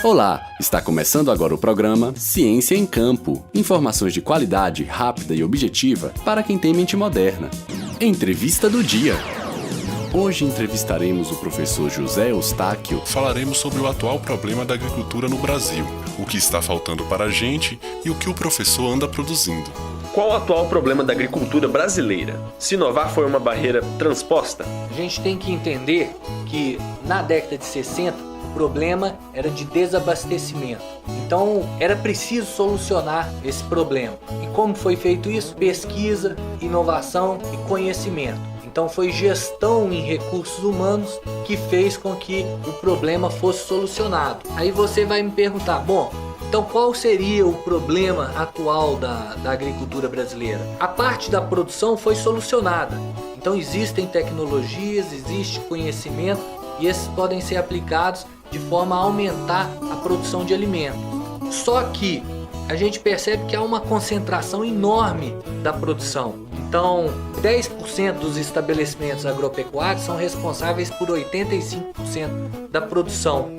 Olá, está começando agora o programa Ciência em Campo. Informações de qualidade, rápida e objetiva para quem tem mente moderna. Entrevista do dia. Hoje entrevistaremos o professor José Eustáquio. Falaremos sobre o atual problema da agricultura no Brasil, o que está faltando para a gente e o que o professor anda produzindo. Qual o atual problema da agricultura brasileira? Se inovar foi uma barreira transposta? A gente tem que entender que na década de 60 o problema era de desabastecimento. Então era preciso solucionar esse problema. E como foi feito isso? Pesquisa, inovação e conhecimento. Então foi gestão em recursos humanos que fez com que o problema fosse solucionado. Aí você vai me perguntar, bom, então qual seria o problema atual da agricultura brasileira? A parte da produção foi solucionada. Então existem tecnologias, existe conhecimento e esses podem ser aplicados de forma a aumentar a produção de alimentos. Só que a gente percebe que há uma concentração enorme da produção. Então, 10% dos estabelecimentos agropecuários são responsáveis por 85% da produção,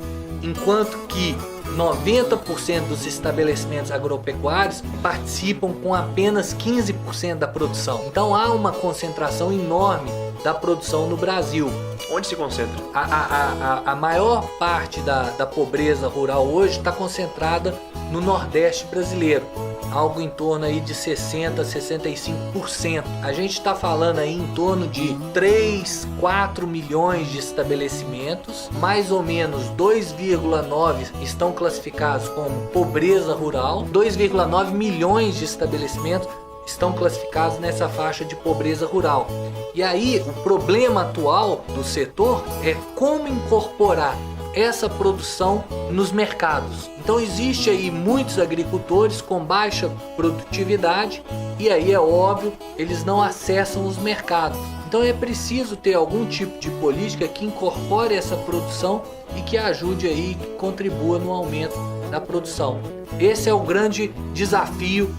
enquanto que 90% dos estabelecimentos agropecuários participam com apenas 15% da produção. Então há uma concentração enorme da produção no Brasil. Onde se concentra? A maior parte da pobreza rural hoje está concentrada no Nordeste brasileiro, algo em torno aí de 60% a 65%. A gente está falando aí em torno de 3, 4 milhões de estabelecimentos, mais ou menos 2,9 estão classificados como pobreza rural, 2,9 milhões de estabelecimentos estão classificados nessa faixa de pobreza rural. E aí o problema atual do setor é como incorporar essa produção nos mercados. Então existe aí muitos agricultores com baixa produtividade e aí é óbvio, eles não acessam os mercados. Então é preciso ter algum tipo de política que incorpore essa produção e que ajude aí, que contribua no aumento da produção. Esse é o grande desafio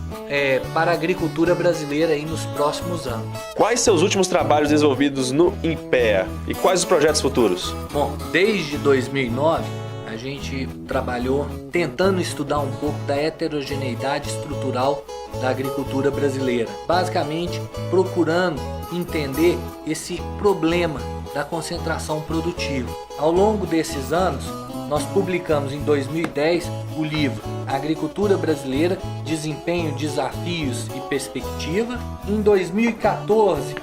para a agricultura brasileira aí nos próximos anos. Quais seus últimos trabalhos desenvolvidos no INPEA e quais os projetos futuros? Bom, desde 2009 a gente trabalhou tentando estudar um pouco da heterogeneidade estrutural da agricultura brasileira, basicamente procurando entender esse problema da concentração produtiva. Ao longo desses anos, nós publicamos em 2010 o livro Agricultura Brasileira, Desempenho, Desafios e Perspectiva. Em 2014,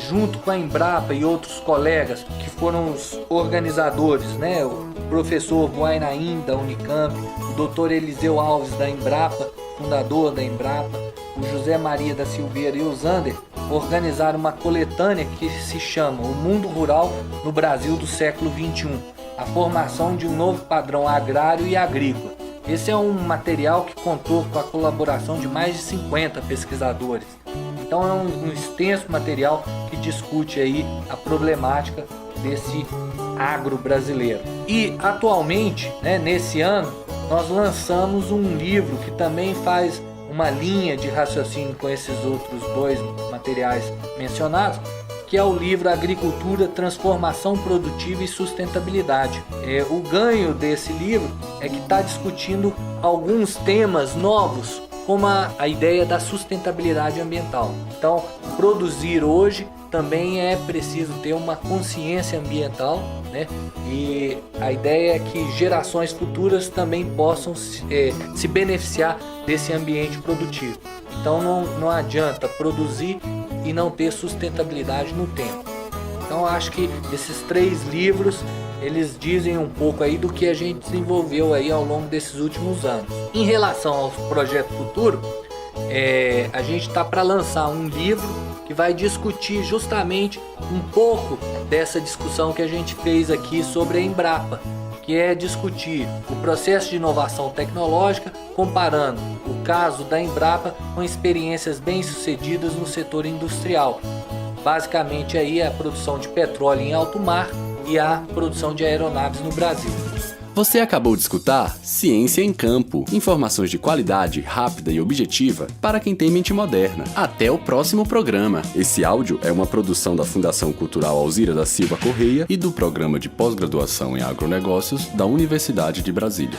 junto com a Embrapa e outros colegas que foram os organizadores, né, o professor Buainaim da Unicamp, o Dr. Eliseu Alves da Embrapa, fundador da Embrapa, o José Maria da Silveira e o Zander, organizaram uma coletânea que se chama O Mundo Rural no Brasil do século XXI. A formação de um novo padrão agrário e agrícola. Esse é um material que contou com a colaboração de mais de 50 pesquisadores. Então é um extenso material que discute aí a problemática desse agro brasileiro. E atualmente, nesse ano, nós lançamos um livro que também faz uma linha de raciocínio com esses outros dois materiais mencionados, que é o livro Agricultura, Transformação Produtiva e Sustentabilidade. O ganho desse livro é que está discutindo alguns temas novos, como a ideia da sustentabilidade ambiental. Então, produzir hoje também é preciso ter uma consciência ambiental, né? E a ideia é que gerações futuras também possam se beneficiar desse ambiente produtivo. Então não adianta produzir e não ter sustentabilidade no tempo. Então acho que esses 3 livros, eles dizem um pouco aí do que a gente desenvolveu aí ao longo desses últimos anos. Em relação ao projeto futuro, a gente está para lançar um livro que vai discutir justamente um pouco dessa discussão que a gente fez aqui sobre a Embrapa, que é discutir o processo de inovação tecnológica, comparando o caso da Embrapa com experiências bem-sucedidas no setor industrial. Basicamente aí a produção de petróleo em alto mar e a produção de aeronaves no Brasil. Você acabou de escutar Ciência em Campo. Informações de qualidade, rápida e objetiva para quem tem mente moderna. Até o próximo programa. Esse áudio é uma produção da Fundação Cultural Alzira da Silva Correia e do Programa de Pós-Graduação em Agronegócios da Universidade de Brasília.